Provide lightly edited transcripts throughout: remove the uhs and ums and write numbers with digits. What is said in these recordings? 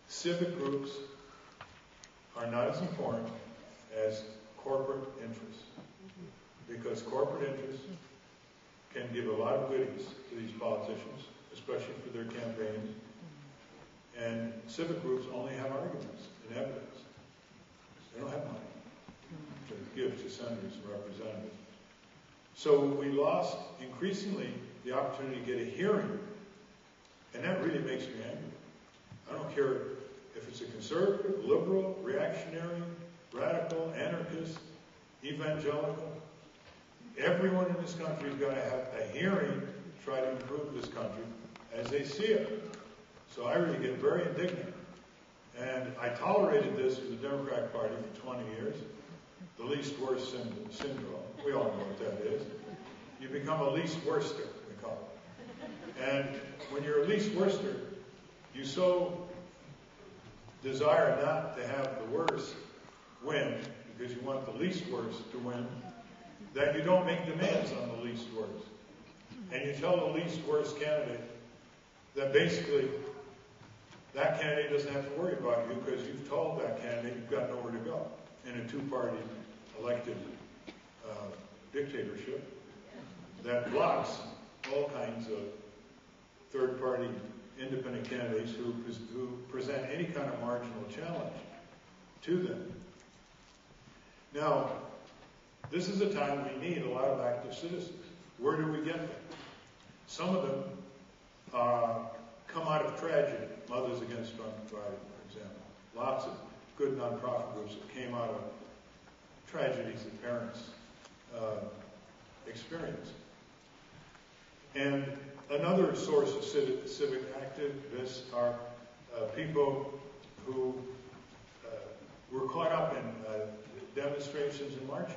civic groups are not as important as corporate interests, because corporate interests can give a lot of goodies to these politicians, especially for their campaigns, and civic groups only have arguments and evidence. They don't have money to give to senators and representatives. So we lost increasingly the opportunity to get a hearing, and that really makes me angry. I don't care if it's a conservative, liberal, reactionary, radical, anarchist, evangelical. Everyone in this country has got to have a hearing to try to improve this country as they see it. So I really get very indignant. And I tolerated this with the Democratic Party for 20 years. The least worst syndrome. We all know what that is. You become a least worster, we call it. And when you're a least worster, you so desire not to have the worst win, because you want the least worst to win, that you don't make demands on the least worst. And you tell the least worst candidate that basically that candidate doesn't have to worry about you, because you've told that candidate you've got nowhere to go in a two-party elected dictatorship that blocks all kinds of third-party independent candidates who present any kind of marginal challenge to them. Now, this is a time we need a lot of active citizens. Where do we get them? Some of them come out of tragedy. Mothers Against Drunk Driving, for example. Lots of good nonprofit groups that came out of tragedies that parents experience. And another source of civic activists are people who were caught up in demonstrations and marches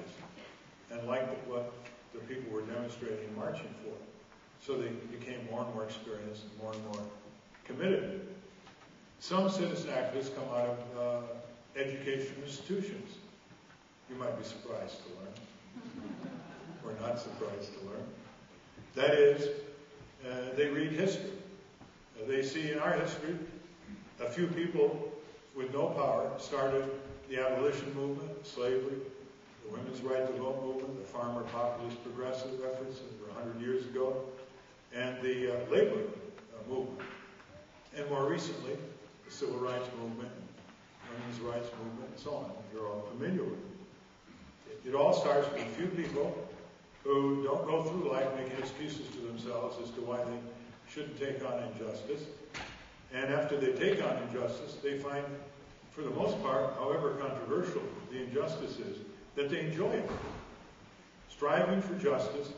and liked what the people were demonstrating and marching for. So they became more and more experienced and more committed. Some citizen activists come out of educational institutions. You might be surprised to learn, or not surprised to learn. That is, they read history. They see in our history a few people with no power started the abolition movement, slavery, the women's right to vote movement, the farmer populist progressive efforts that were 100 years ago, and the labor movement. And more recently, the civil rights movement, women's rights movement, and so on. You're all familiar with it. It all starts with a few people who don't go through life making excuses to themselves as to why they shouldn't take on injustice. And after they take on injustice, they find, for the most part, however controversial the injustice is, that they enjoy it. Striving for justice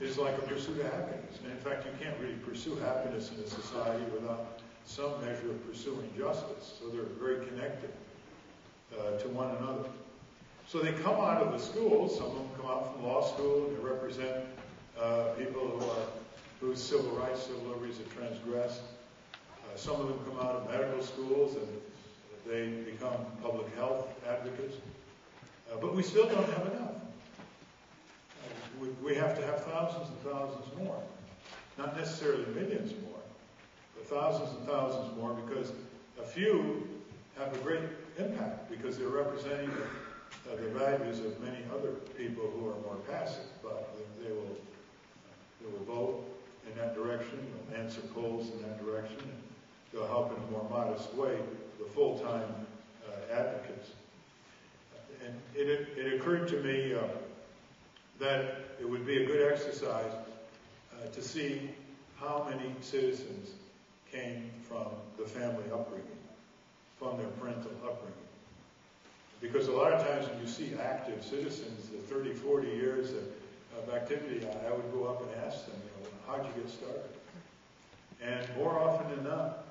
is like a pursuit of happiness. And in fact, you can't really pursue happiness in a society without some measure of pursuing justice. So they're very connected to one another. So they come out of the schools. Some of them come out from law school, and they represent people whose civil rights, civil liberties are transgressed. Some of them come out of medical schools, and they become public health advocates. But we still don't have enough. We have to have thousands and thousands more. Not necessarily millions more, but thousands and thousands more, because a few have a great impact, because they're representing the values of many other people who are more passive, but they will vote in that direction, they'll answer polls in that direction, and they'll help in a more modest way the full-time advocates. And it occurred to me that it would be a good exercise to see how many citizens came from the family upbringing, from their parental upbringing. Because a lot of times when you see active citizens, the 30, 40 years of activity, I would go up and ask them, how'd you get started? And more often than not,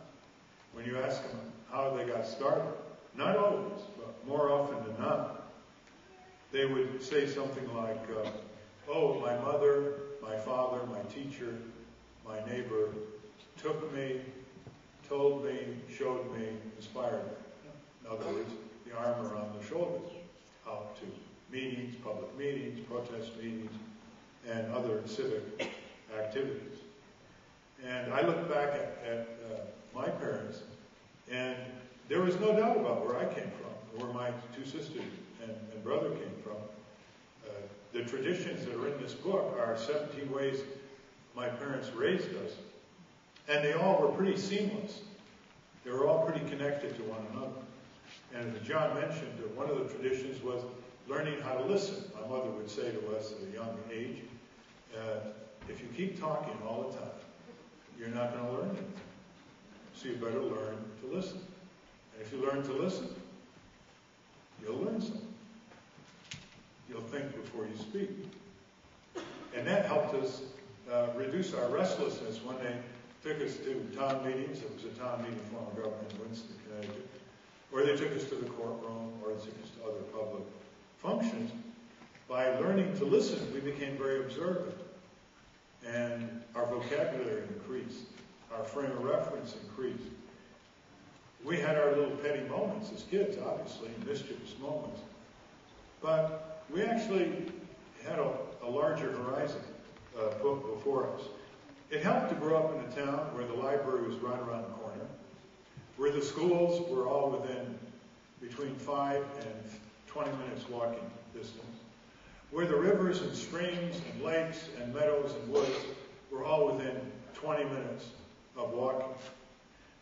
when you ask them how they got started, not always, but more often than not, they would say something like, oh, my mother, my father, my teacher, my neighbor took me, told me, showed me, inspired me. In other words, the arm around the shoulders, out to meetings, public meetings, protest meetings, and other civic activities. And I look back at my parents, And there was no doubt about where I came from, where my two sisters and brother came from. The traditions that are in this book are 17 ways my parents raised us. And they all were pretty seamless. They were all pretty connected to one another. And as John mentioned, one of the traditions was learning how to listen. My mother would say to us at a young age, if you keep talking all the time, you're not going to learn anything. So you better learn to listen. And if you learn to listen, you'll learn something. You'll think before you speak. And that helped us reduce our restlessness when they took us to town meetings. It was a town meeting form of government in Winston, Connecticut. Or they took us to the courtroom, or they took us to other public functions. By learning to listen, we became very observant. And our vocabulary increased. Our frame of reference increased. We had our little petty moments as kids, obviously, mischievous moments. But we actually had a larger horizon put before us. It helped to grow up in a town where the library was right around the corner, where the schools were all within between 5 and 20 minutes walking distance, where the rivers and streams and lakes and meadows and woods were all within 20 minutes of walking,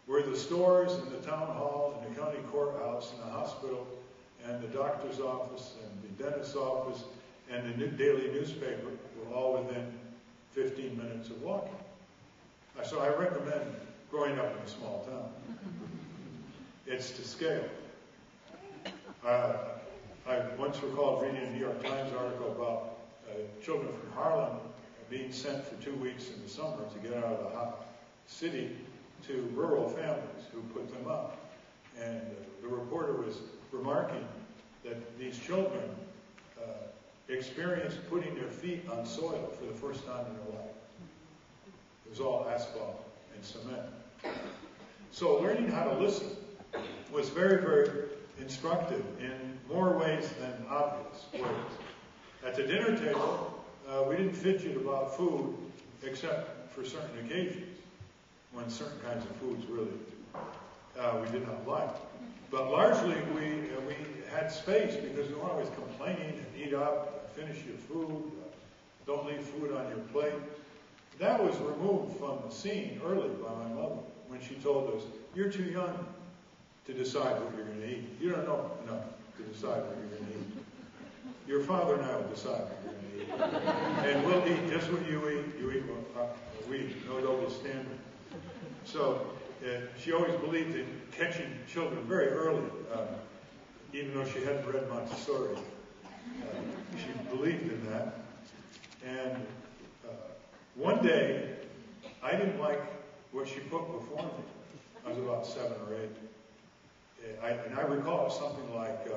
where the stores and the town hall and the county courthouse and the hospital and the doctor's office and the dentist's office and the daily newspaper were all within 15 minutes of walking. So I recommend growing up in a small town. It's to scale. I once recalled reading a New York Times article about children from Harlem being sent for 2 weeks in the summer to get out of the hot city to rural families who put them up. And the reporter was remarking that these children experienced putting their feet on soil for the first time in their life. It was all asphalt and cement. So learning how to listen was very, very instructive in more ways than obvious ways. At the dinner table, we didn't fidget about food except for certain occasions, when certain kinds of foods really we did not like. But largely we had space because we weren't always complaining and eat up, finish your food, don't leave food on your plate. That was removed from the scene early by my mother when she told us, you're too young to decide what you're going to eat. You don't know enough to decide what you're going to eat. Your father and I will decide what you're going to eat. And we'll eat just what you eat. You eat what we eat. No double standard. So she always believed in catching children very early, even though she hadn't read Montessori. She believed in that. And one day, I didn't like what she put before me. I was about 7 or 8. And I recall it was something like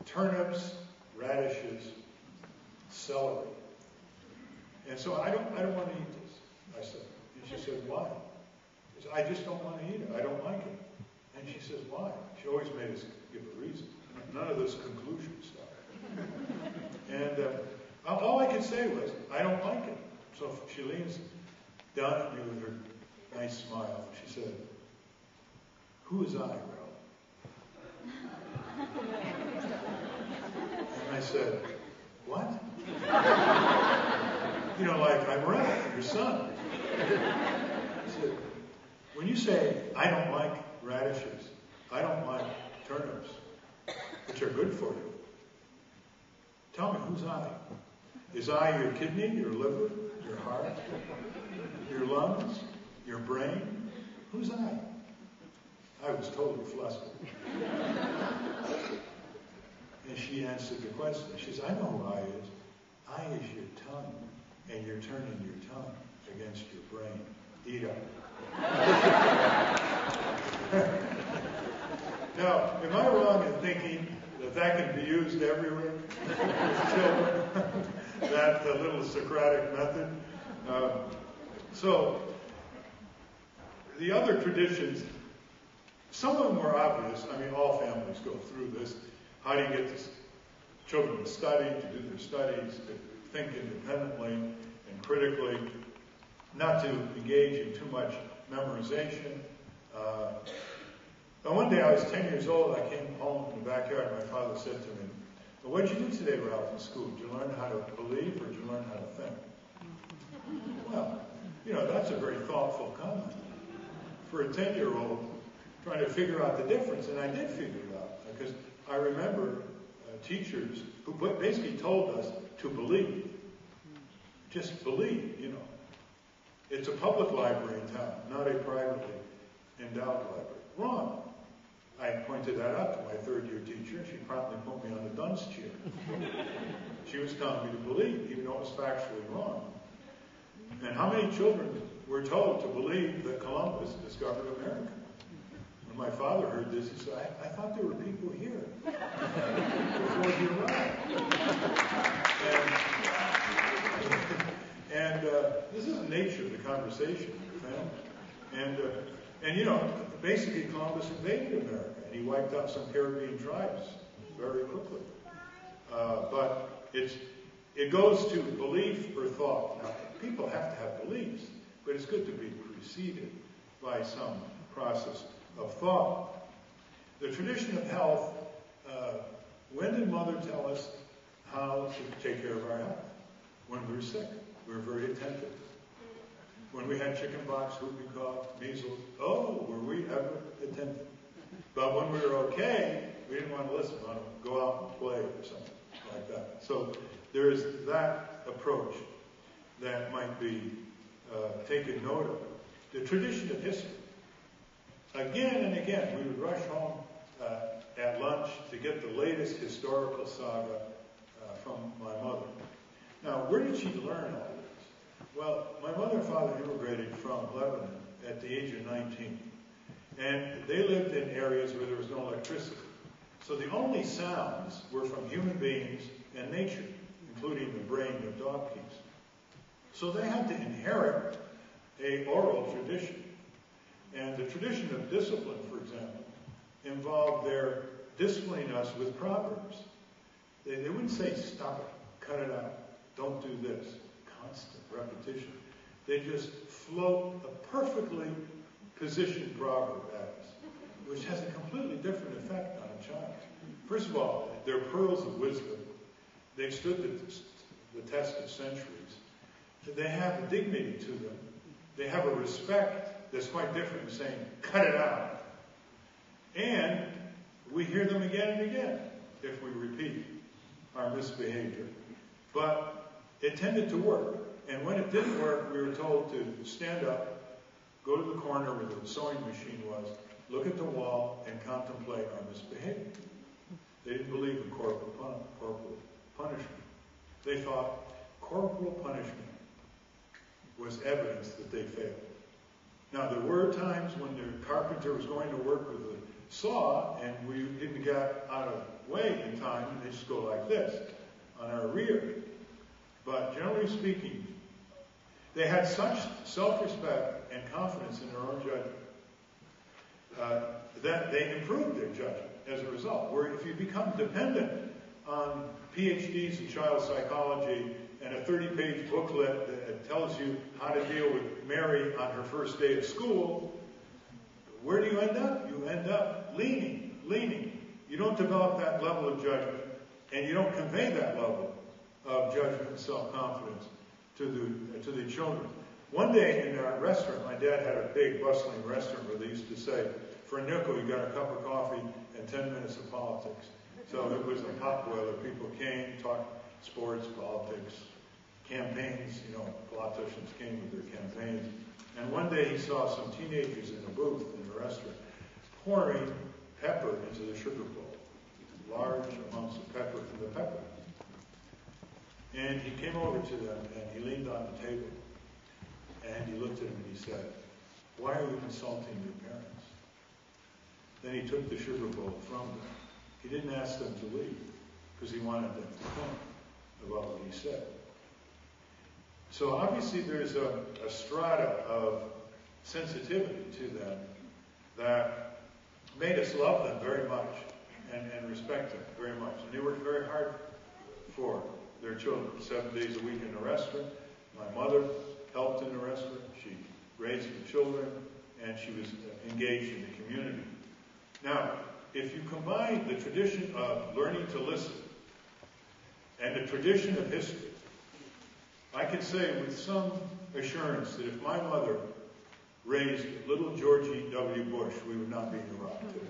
turnips, radishes, celery. And so I don't want to eat this, I said. And she said, why? I said, I just don't want to eat it. I don't like it. And she says, why? She always made us give a reason. None of this conclusion stuff. And all I could say was, I don't like it. So she leans down at me with her nice smile. She said, who is I, Ralph? And I said, what? You know, like, I'm Ralph, your son. I said, when you say, I don't like radishes, I don't like turnips, which are good for you, tell me, who's I? Is I your kidney, your liver, your heart, your lungs, your brain? Who's I? I was totally flustered. And she answered the question. She says, I know who I is. I is your tongue, and you're turning your tongue against your brain. Eat up. Now, am I wrong in thinking that can be used everywhere with children? That little Socratic method? So, the other traditions, some of them were obvious. I mean, all families go through this. How do you get the children to study, to do their studies, to think independently and critically, not to engage in too much memorization? And one day I was 10 years old. I came home in the backyard. My father said to me, "Well, what did you do today, Ralph, in school? Did you learn how to believe or did you learn how to think?" Well, you know, that's a very thoughtful comment for a 10-year-old trying to figure out the difference. And I did figure it out because I remember teachers who basically told us to believe. Just believe, you know. It's a public library in town, not a privately endowed library. Wrong. I pointed that out to my third-year teacher, and she promptly put me on the dunce chair. She was telling me to believe, even though it was factually wrong. And how many children were told to believe that Columbus discovered America? When my father heard this, he said, I thought there were people here before he arrived. And this is the nature of the conversation in the family. And you know, basically Columbus invaded America, and he wiped out some Caribbean tribes very quickly. But it goes to belief or thought. Now, people have to have beliefs, but it's good to be preceded by some process of thought. The tradition of health, when did Mother tell us how to take care of our health? When we were sick. We were very attentive. When we had chickenpox, whooping cough, measles, oh, were we ever attentive? But when we were okay, we didn't want to listen. We wanted to go out and play or something like that. So there is that approach that might be taken note of. The tradition of history. Again and again, we would rush home at lunch to get the latest historical saga from my mother. Now, where did she learn all this? Well, my mother and father immigrated from Lebanon at the age of 19. And they lived in areas where there was no electricity. So the only sounds were from human beings and nature, including the braying of dog keys. So they had to inherit an oral tradition. And the tradition of discipline, for example, involved their disciplining us with proverbs. They wouldn't say, stop it, cut it out, don't do this. Constant repetition. They just float a perfectly positioned proverb at us, which has a completely different effect on a child. First of all, they're pearls of wisdom. They've stood the test of centuries. They have a dignity to them. They have a respect that's quite different than saying, cut it out. And we hear them again and again if we repeat our misbehavior. But it tended to work. And when it didn't work, we were told to stand up, go to the corner where the sewing machine was, look at the wall, and contemplate our misbehavior. They didn't believe in corporal punishment. They thought corporal punishment was evidence that they failed. Now, there were times when the carpenter was going to work with a saw, and we didn't get out of the way in time, and they just go like this on our rear. But generally speaking, they had such self-respect and confidence in their own judgment that they improved their judgment as a result. Where if you become dependent on PhDs in child psychology and a 30-page booklet that tells you how to deal with Mary on her first day of school, where do you end up? You end up leaning. You don't develop that level of judgment, and you don't convey that level of judgment and self-confidence to the children. One day in our restaurant, my dad had a big bustling restaurant where they used to say, for a nickel you got a cup of coffee and 10 minutes of politics. So it was a potboiler. People came, talked sports, politics, campaigns. You know, politicians came with their campaigns. And one day he saw some teenagers in a booth in the restaurant pouring pepper into the sugar bowl. Large amounts of pepper from the pepper. And he came over to them and he leaned on the table. And he looked at them and he said, why are you insulting your parents? Then he took the sugar bowl from them. He didn't ask them to leave because he wanted them to think about what he said. So obviously there's a strata of sensitivity to them that made us love them very much and respect them very much. And they worked very hard for their children, 7 days a week in the restaurant. My mother helped in the restaurant. She raised the children, and she was engaged in the community. Now, if you combine the tradition of learning to listen and the tradition of history, I can say with some assurance that if my mother raised little Georgie W. Bush, we would not be in Iraq today.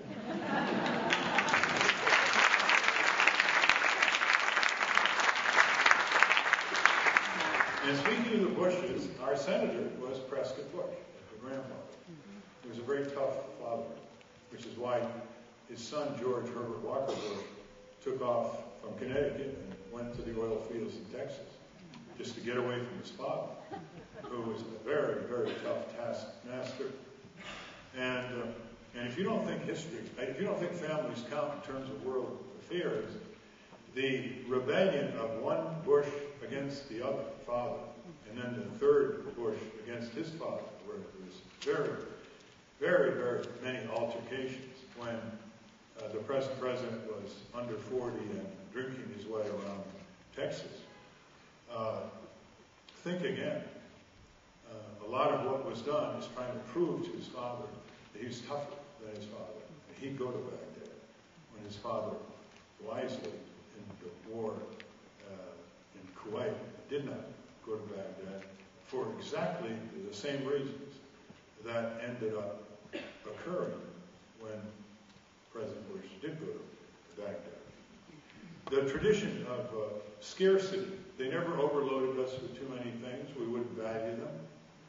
And speaking of the Bushes, our senator was Prescott Bush, the grandfather. He was a very tough father, which is why his son, George Herbert Walker Bush, took off from Connecticut and went to the oil fields in Texas, just to get away from his father, who was a very, very tough taskmaster. And if you don't think history, if you don't think families count in terms of world affairs, the rebellion of one Bush against the other father, and then the third Bush against his father, where there was very, very, very many altercations when the present president was under 40 and drinking his way around Texas. Think again. A lot of what was done is trying to prove to his father that he was tougher than his father. He'd go to Baghdad when his father wisely in the war in Kuwait did not go to Baghdad for exactly the same reasons that ended up occurring when President Bush did go to Baghdad. The tradition of scarcity, they never overloaded us with too many things. We wouldn't value them.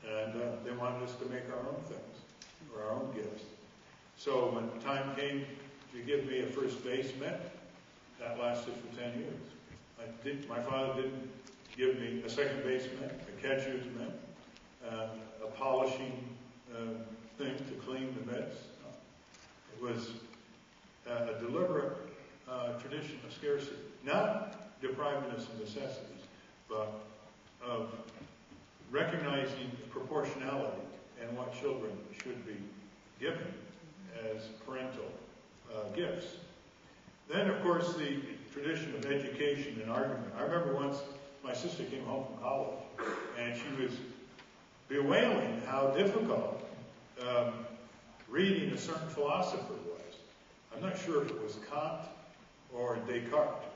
And they wanted us to make our own things, or our own gifts. So when time came to give me a first base mitt, that lasted for 10 years. My father didn't give me a second base mitt, a catcher's mitt, a polishing thing to clean the mitts. It was a deliberate tradition of scarcity, not depriving us of necessities, but of recognizing proportionality and what children should be given as parental gifts. Then, of course, the tradition of education and argument. I remember once my sister came home from college, and she was bewailing how difficult reading a certain philosopher was. I'm not sure if it was Kant or Descartes.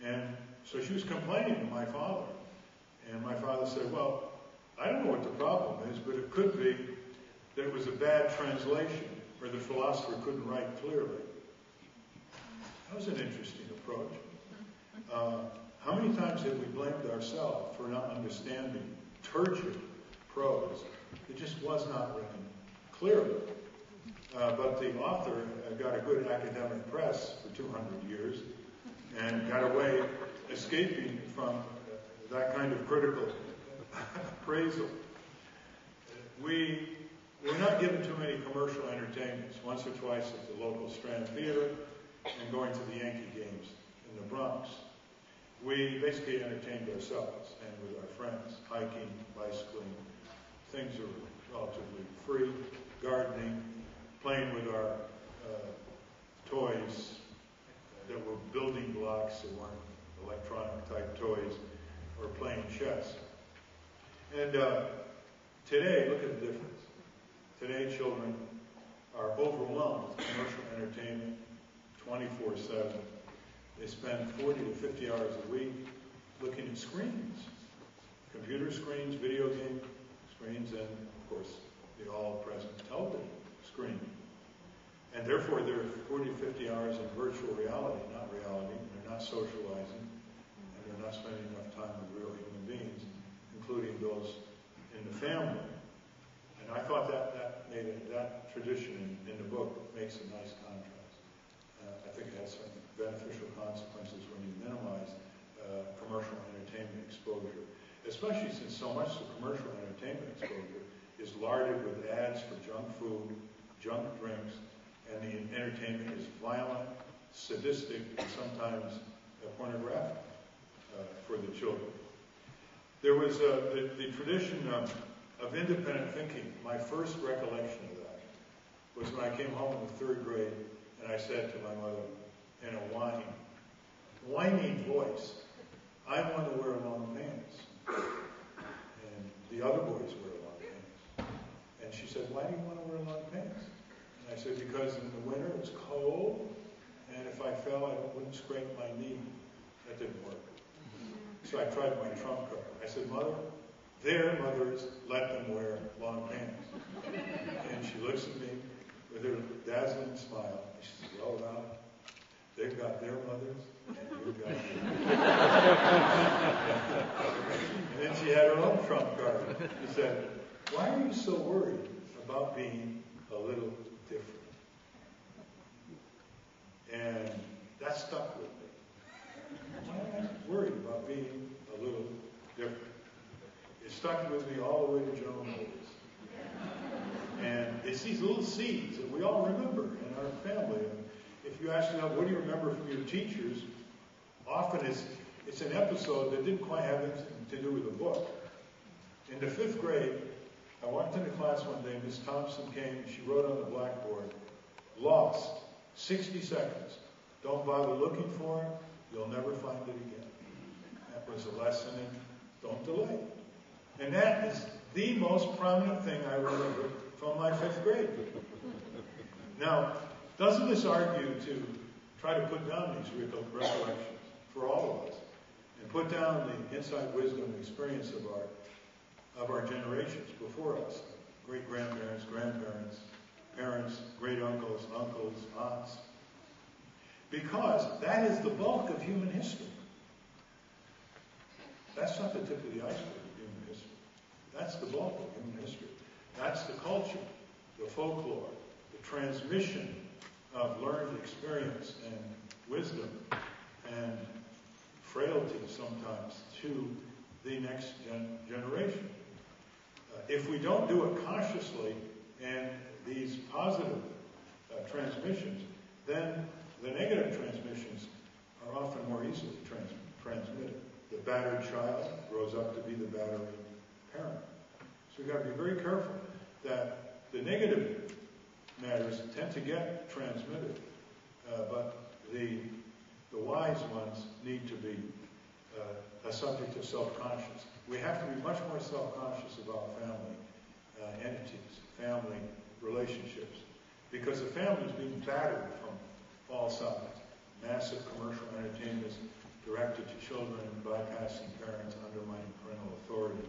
And so she was complaining to my father. And my father said, well, I don't know what the problem is, but it could be that it was a bad translation, or the philosopher couldn't write clearly. That was an interesting approach. How many times have we blamed ourselves for not understanding turgid prose? It just was not written clearly. But the author got a good academic press for 200 years and got away escaping from that kind of critical appraisal. We're not given too many commercial entertainments, once or twice at the local Strand Theater and going to the Yankee games in the Bronx. We basically entertained ourselves and with our friends, hiking, bicycling. Things are relatively free, gardening, playing with our toys that were building blocks that weren't electronic type toys, or playing chess. And today, look at the difference. Today, children are overwhelmed with commercial entertainment 24/7. They spend 40 to 50 hours a week looking at screens, computer screens, video game screens, and, of course, the all-present television screen. And therefore, they're 40 to 50 hours in virtual reality, not reality, and they're not socializing, and they're not spending enough time with real human beings, including those in the family. And I thought that tradition in the book makes a nice contrast. I think it has some beneficial consequences when you minimize commercial entertainment exposure, especially since so much of commercial entertainment exposure is larded with ads for junk food, junk drinks, and the entertainment is violent, sadistic, and sometimes pornographic for the children. There was the tradition of independent thinking. My first recollection of that was when I came home in the 3rd grade and I said to my mother in a whining voice, I want to wear long pants. And the other boys wear long pants. And she said, why do you want to wear long pants? And I I said, because in the winter it's cold, and if I fell, I wouldn't scrape my knee. That didn't work. So I tried my trump card. I said, Mother, their mothers let them wear long pants. And she looks at me with her dazzling smile. And she says, well, Ron, they've got their mothers, and you've got yours. And then she had her own trump card. She said, why are you so worried about being a little different? And that stuck with me. Why am I worried about being a little different? It stuck with me all the way to General Motors. And it's these little seeds that we all remember in our family. And if you ask them, what do you remember from your teachers? Often it's an episode that didn't quite have anything to do with the book. In the 5th grade, I walked into class one day, Miss Thompson came, and she wrote on the blackboard, lost, 60 seconds. Don't bother looking for it, you'll never find it again. That was a lesson in don't delay. And that is the most prominent thing I remember from my 5th grade. Now, doesn't this argue to try to put down these recollections for all of us and put down the insight, wisdom, and experience of our generations before us, great-grandparents, grandparents, parents, great-uncles, uncles, aunts, because that is the bulk of human history. That's not the tip of the iceberg of human history. That's the bulk of human history. That's the culture, the folklore, the transmission of learned experience and wisdom and frailty sometimes to the next generation. If we don't do it consciously and these positive transmissions, then the negative transmissions are often more easily transmitted. The battered child grows up to be the battering parent. So we've got to be very careful that the negative matters tend to get transmitted, but the wise ones need to be a subject of self-conscious. We have to be much more self-conscious about family entities, family relationships, because the family is being battered from all sides. Massive commercial entertainments directed to children, bypassing parents, undermining parental authority.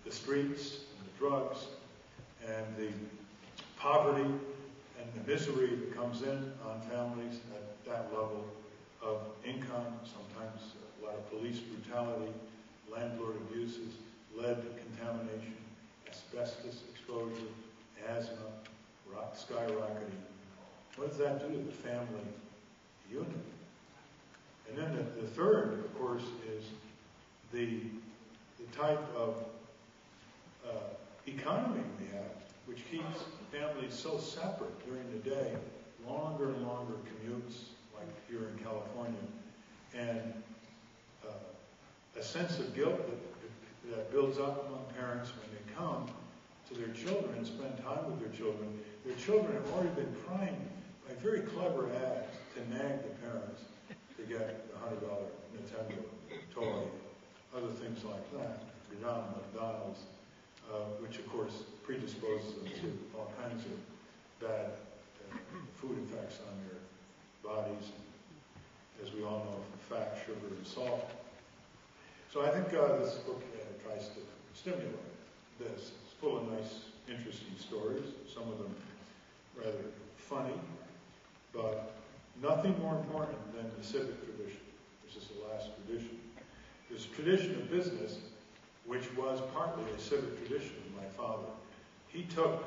The streets, and the drugs, and the poverty, and the misery that comes in on families at that level of income, sometimes a lot of police brutality, landlord abuses, lead contamination, asbestos exposure, asthma, skyrocketing. What does that do to the family unit? And then the third, of course, is the type of economy we have, which keeps families so separate during the day, longer and longer commutes, like here in California, and a sense of guilt that builds up among parents when they come to their children and spend time with their children. Their children have already been primed by very clever ads to nag the parents to get the $100 Nintendo toy, other things like that, McDonald's, which of course predisposes them to all kinds of bad food effects on their bodies, as we all know, from fat, sugar, and salt. So I think this book tries to stimulate this. It's full of nice, interesting stories, some of them rather funny, but nothing more important than the civic tradition, which is the last tradition. There's a tradition of business, which was partly a civic tradition of my father. He took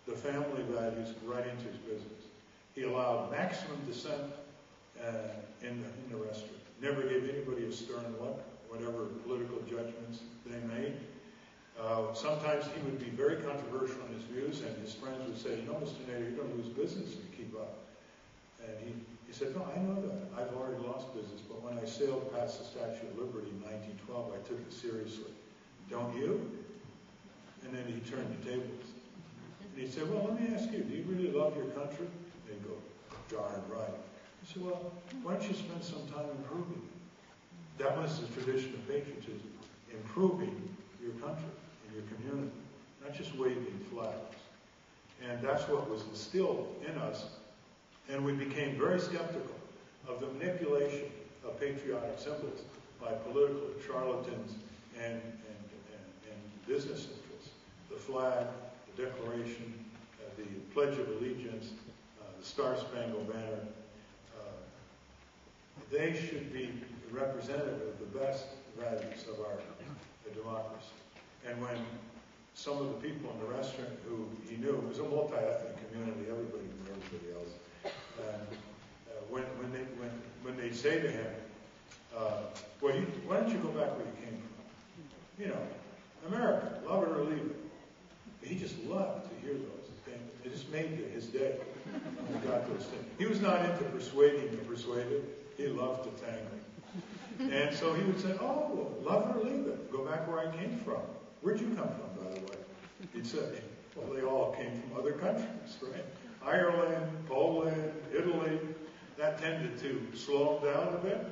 the family values right into his business. He allowed maximum dissent in the restaurant. Never gave anybody a stern look, whatever political judgments they made. Sometimes he would be very controversial in his views, and his friends would say, you know, Mr. Nader, you're going to lose business if you keep up. And he said, no, I know that. I've already lost business, but when I sailed past the Statue of Liberty in 1912, I took it seriously. Don't you? And then he turned the tables. And he said, well, let me ask you, do you really love your country? They'd go, darn right. He said, well, why don't you spend some time improving it? That was the tradition of patriotism, improving your country and your community, not just waving flags. And that's what was instilled in us. And we became very skeptical of the manipulation of patriotic symbols by political charlatans and business interests. The flag, the Declaration, the Pledge of Allegiance, the Star-Spangled Banner, they should be representative of the best values of our democracy. And when some of the people in the restaurant who he knew, it was a multi-ethnic community, everybody knew everybody else, when they'd say to him, well, why don't you go back where you came from? You know, America, love it or leave it. He just loved to hear those things. It just made his day when he got those things. He was not into persuading the persuaded. He loved to tangle. And so he would say, oh, love it or leave it. Go back where I came from. Where'd you come from, by the way? He'd say, well, they all came from other countries, right? Ireland, Poland, Italy. That tended to slow him down a bit.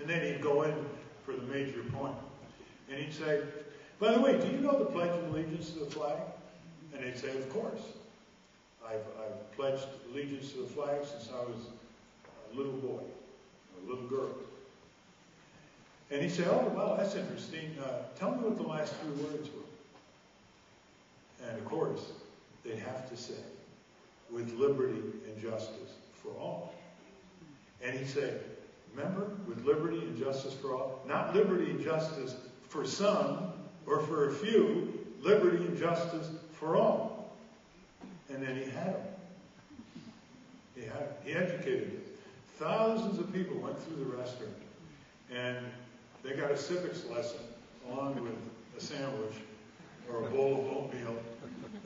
And then he'd go in for the major point. And he'd say, by the way, do you know the Pledge of Allegiance to the flag? And they'd say, of course. I've pledged allegiance to the flag since I was a little boy, a little girl. And he'd say, oh, wow, that's interesting. Tell me what the last 3 words were. And of course, they'd have to say, with liberty and justice for all. And he'd say, remember, with liberty and justice for all? Not liberty and justice for some or for a few, liberty and justice for all. And then he had them. He had them. He educated them. Thousands of people went through the restaurant, and they got a civics lesson along with a sandwich or a bowl of oatmeal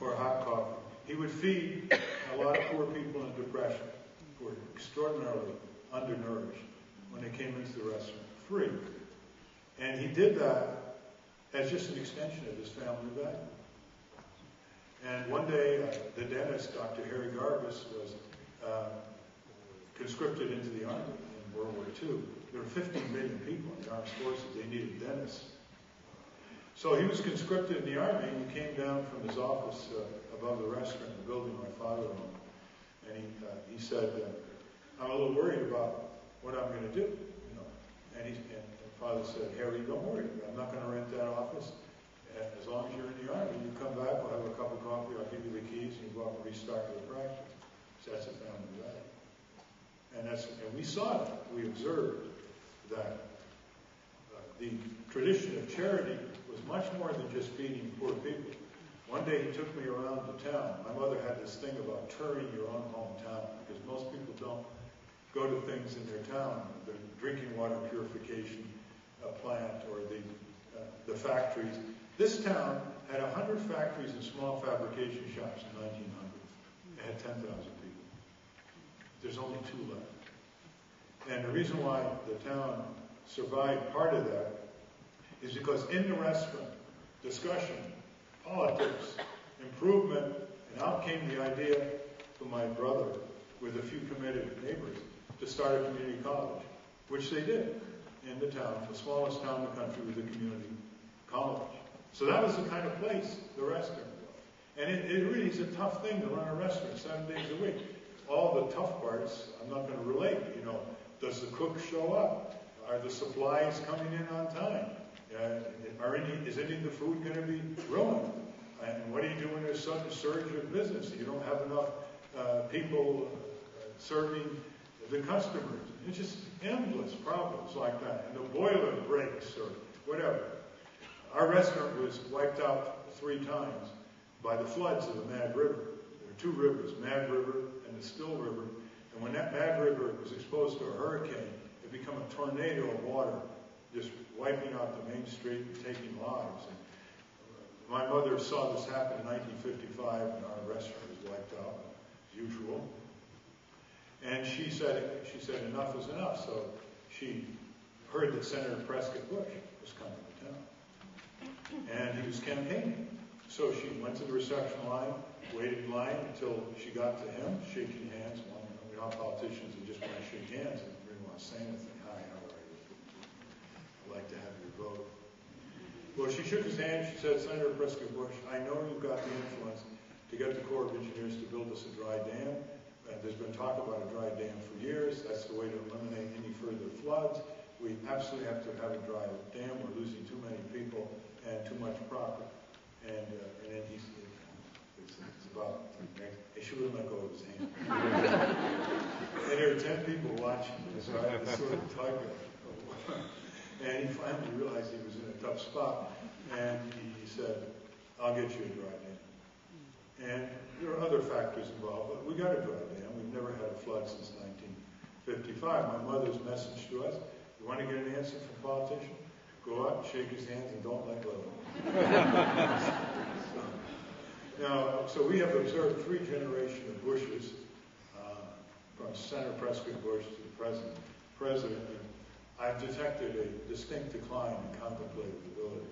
or hot coffee. He would feed a lot of poor people in depression who were extraordinarily undernourished when they came into the restaurant, free. And he did that as just an extension of his family value. And one day, the dentist, Dr. Harry Garbus, was conscripted into the Army in World War II. There were 15 million people in the armed forces. They needed dentists. So he was conscripted in the Army, and he came down from his office above the restaurant, the building my father owned. And he said, I'm a little worried about what I'm going to do. You know. And Father said, Harry, don't worry. I'm not going to rent that office. As long as you're in the Army, you come back, we'll have a cup of coffee, I'll give you the keys, and you go out and restart your practice. So that's a family value. And we saw that. We observed that the tradition of charity was much more than just feeding poor people. One day he took me around the town. My mother had this thing about touring your own hometown, because most people don't go to things in their town, the drinking water purification plant or the factories. This town had 100 factories and small fabrication shops in 1900. It had 10,000 people. There's only 2 left. And the reason why the town survived part of that is because in the restaurant, discussion, politics, improvement, and out came the idea from my brother with a few committed neighbors to start a community college, which they did in the town, the smallest town in the country with a community college. So that was the kind of place the restaurant was. And it really is a tough thing to run a restaurant 7 days a week. All the tough parts, I'm not going to relate. You know, does the cook show up? Are the supplies coming in on time? Is any of the food going to be ruined? And what do you do when there's such a surge of business? You don't have enough people serving the customers. It's just endless problems like that. And the boiler breaks or whatever. Our restaurant was wiped out 3 times by the floods of the Mad River. There are 2 rivers, Mad River and the Still River. And when that Mad River was exposed to a hurricane, it became a tornado of water, just wiping out the main street and taking lives. And my mother saw this happen in 1955, and our restaurant was wiped out, as usual. And she said enough is enough. So she heard that Senator Prescott Bush was coming to town. And he was campaigning. So she went to the reception line, waited in line until she got to him, shaking hands. We're not politicians who just want to shake hands and really want to say anything. Hi, how are you? I'd like to have your vote. Well, she shook his hand. She said, Senator Prescott Bush, I know you've got the influence to to get the Corps of Engineers to build us a dry dam. There's been talk about a dry dam for years. That's the way to eliminate any further floods. We absolutely have to have a dry dam. We're losing too many people and too much property. And then it's about, I should have let go of his hand. And there were 10 people watching me, so I had to sort of tug him. And he finally realized he was in a tough spot. And he said, I'll get you a dry dam. And there are other factors involved, but we got a dry dam. We've never had a flood since 1955. My mother's message to us, you want to get an answer from a politician? Go up, shake his hands, and don't let go. So we have observed 3 generations of Bushes, from Senator Prescott Bush to the president. And I've detected a distinct decline in contemplative ability.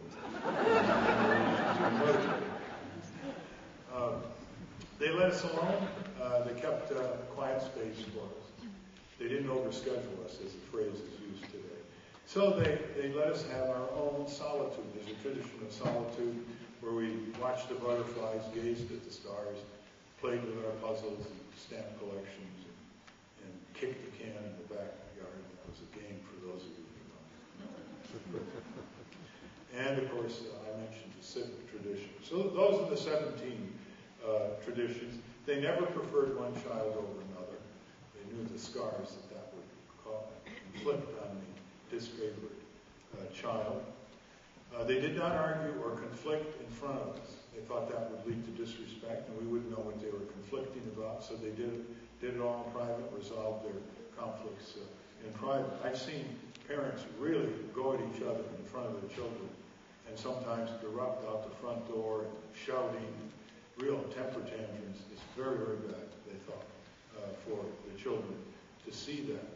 They let us alone. They kept quiet space for us. They didn't overschedule us, as the phrase is used today. So they let us have our own solitude. There's a tradition of solitude where we watched the butterflies, gazed at the stars, played with our puzzles and stamp collections, and kicked the can in the backyard. That was a game for those of you who know. And of course, I mentioned the civic tradition. So those are the 17 traditions. They never preferred one child over another. They knew the scars that would inflict on the disfavored child. They did not argue or conflict in front of us. They thought that would lead to disrespect, and we wouldn't know what they were conflicting about, so they did it all in private, resolved their conflicts in private. I've seen parents really go at each other in front of their children, and sometimes erupt out the front door, shouting, real temper tantrums. It's very, very bad, they thought, for the children to see that.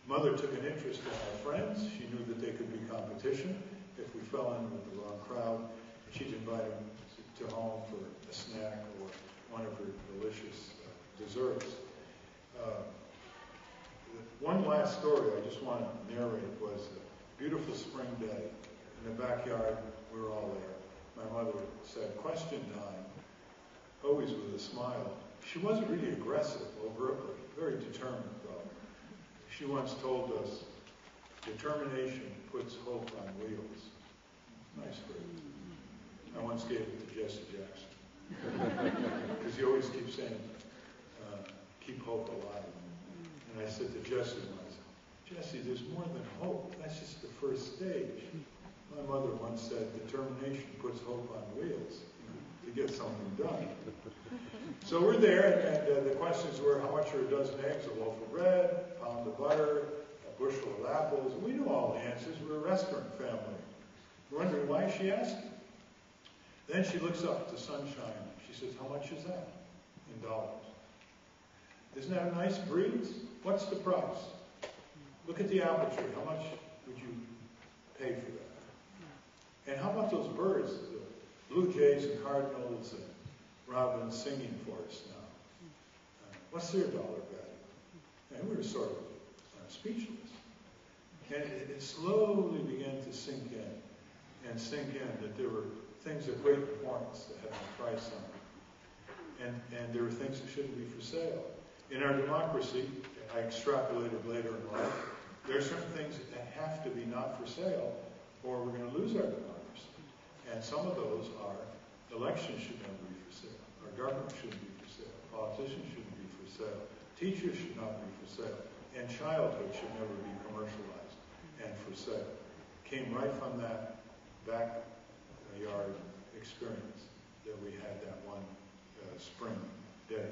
Mother took an interest in our friends. She knew that they could be competition if we fell in with the wrong crowd. She'd invite them to home for a snack or one of her delicious desserts. One last story I just want to narrate was a beautiful spring day. In the backyard, we were all there. My mother said, "Question time," always with a smile. She wasn't really aggressive overtly, very determined though. She once told us, "Determination puts hope on wheels." Nice phrase. I once gave it to Jesse Jackson. Because he always keeps saying, keep hope alive. And I said to Jesse once, "Jesse, there's more than hope. That's just the first stage." My mother once said, "Determination puts hope on wheels," to get something done. So we're there, and the questions were, how much are a dozen eggs, a loaf of bread, a pound of butter, a bushel of apples? And we knew all the answers. We're a restaurant family. We're wondering, why is she asking? Then she looks up at the sunshine. She says, "How much is that in dollars? Isn't that a nice breeze? What's the price? Look at the apple tree. How much would you pay for that? And how about those birds, the blue jays and cardinals and robins singing for us now? What's their dollar value?" And we were sort of speechless. And it slowly began to sink in that there were things of great importance that had a price on them. And there were things that shouldn't be for sale. In our democracy, I extrapolated later in life, there are certain things that have to be not for sale, or we're going to lose our democracy. And some of those are, elections should never be for sale. Our government shouldn't be for sale. Politicians shouldn't be for sale. Teachers should not be for sale. And childhood should never be commercialized and for sale. Came right from that backyard experience that we had that one spring day.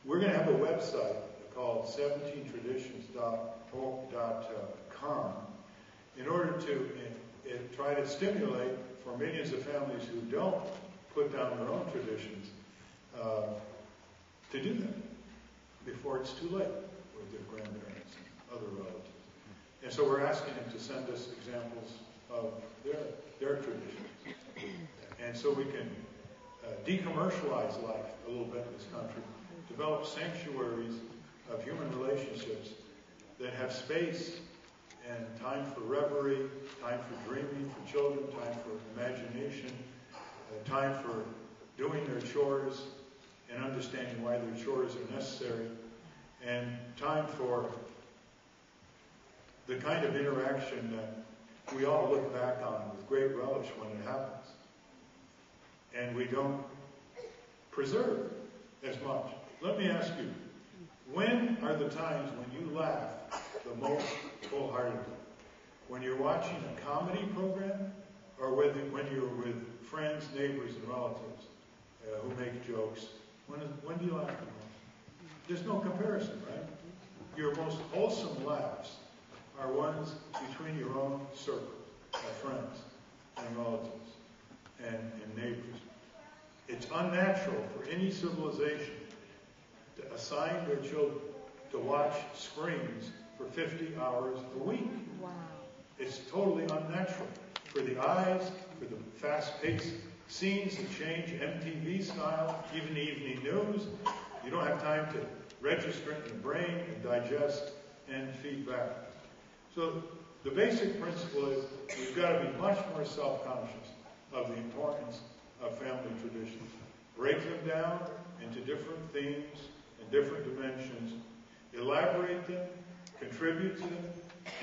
We're going to have a website called 17traditions.com in order to try to stimulate for millions of families who don't put down their own traditions to do that before it's too late with their grandparents and other relatives. And so we're asking them to send us examples of their traditions. And so we can decommercialize life a little bit in this country, develop sanctuaries of human relationships that have space and time for reverie, time for dreaming for children, time for imagination, time for doing their chores and understanding why their chores are necessary, and time for the kind of interaction that we all look back on with great relish when it happens. And we don't preserve as much. Let me ask you, when are the times when you laugh the most wholeheartedly? When you're watching a comedy program, or when you're with friends, neighbors, and relatives who make jokes? When do you laugh the most? There's no comparison, right? Your most wholesome laughs are ones between your own circle of friends and relatives and neighbors. It's unnatural for any civilization to assign their children to watch screens for 50 hours a week. Wow. It's totally unnatural for the eyes, for the fast-paced scenes that change MTV style, even the evening news. You don't have time to register it in the brain and digest and feed back. So the basic principle is we've got to be much more self-conscious of the importance of family traditions. Break them down into different themes and different dimensions. Elaborate them, contribute to them,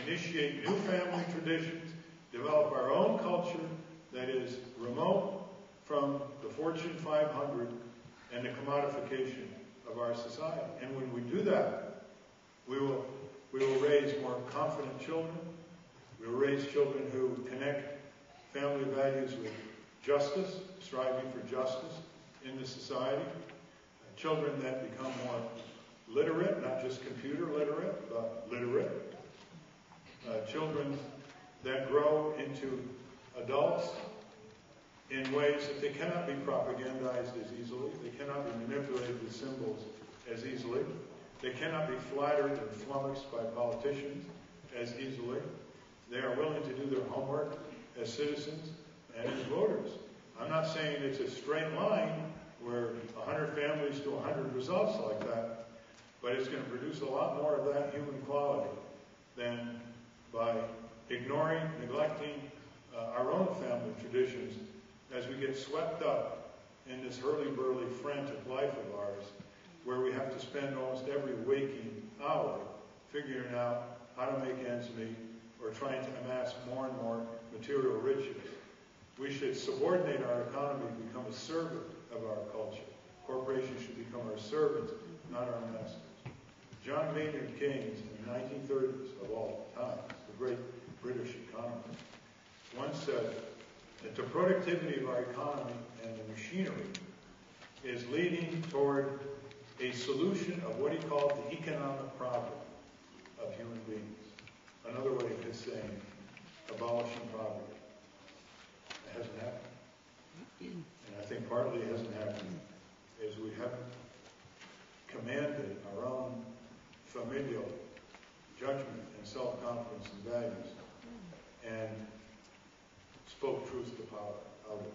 initiate new family traditions, develop our own culture that is remote from the Fortune 500 and the commodification of our society. And when we do that, we will raise more confident children. We will raise children who connect family values with justice, striving for justice in the society. Children that become more literate, not just computer literate, but literate. Children that grow into adults in ways that they cannot be propagandized as easily. They cannot be manipulated with symbols as easily. They cannot be flattered and flummoxed by politicians as easily. They are willing to do their homework as citizens and as voters. I'm not saying it's a straight line where 100 families to 100 results like that, but it's going to produce a lot more of that human quality than by ignoring, neglecting our own family traditions as we get swept up in this hurly-burly, frantic life of ours, where we have to spend almost every waking hour figuring out how to make ends meet or trying to amass more and more material riches. We should subordinate our economy to become a servant of our culture. Corporations should become our servants, not our masters. John Maynard Keynes, in the 1930s of all time, the great British economist, once said that the productivity of our economy and the machinery is leading toward a solution of what he called the economic problem of human beings. Another way of his saying, abolishing poverty. It hasn't happened. And I think partly it hasn't happened as we haven't commanded our own familial judgment and self-confidence and values and spoke truth to power out of it.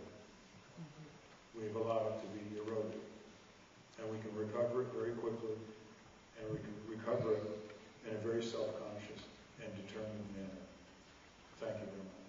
We've allowed it to be eroded. And we can recover it very quickly, and we can recover it in a very self-conscious and determined manner. Thank you very much.